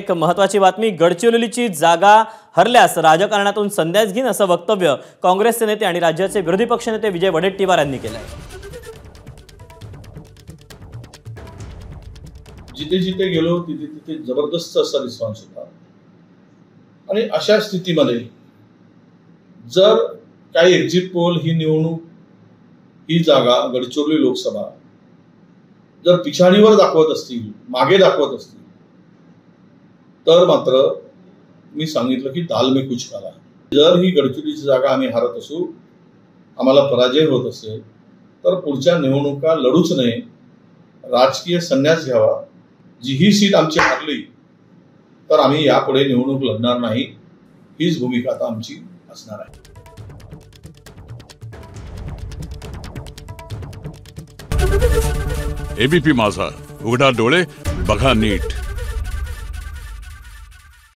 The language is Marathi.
एक महत्त्वाची बातमी, गडचिरोलीची जागा हरल्यास राजकारणातून संन्यास घेईन असं वक्तव्य काँग्रेसचे नेते आणि राज्याचे विरोधी पक्षनेते विजय वडेट्टीवार यांनी केलं आहे। जिथे जिथे गेलो तिथे तिथे जबरदस्त असा रिस्पॉन्स होता आणि अशा स्थितीमध्ये जर काही एक्झिट पोल ही निवडणूक ही जागा गडचिरोली लोकसभा जर पिछाडीवर दाखवत असतील, मागे दाखवत असतील, तर मात्र मी सांगितलं की दाल में कुछ काला। जर ही गडचिरोलीची जागा आम्ही हारत असू, आम्हाला पराजय होत असेल, तर पुढच्या निवडणुका लढूच नये, राजकीय संन्यास घ्यावा। जी ही सीट आमची हारली तर आम्ही यापुढे निवडणूक लढणार नाही, हीच भूमिका आता आमची असणार आहे। एबीपी माझा, उघडा डोळे बघा नीट।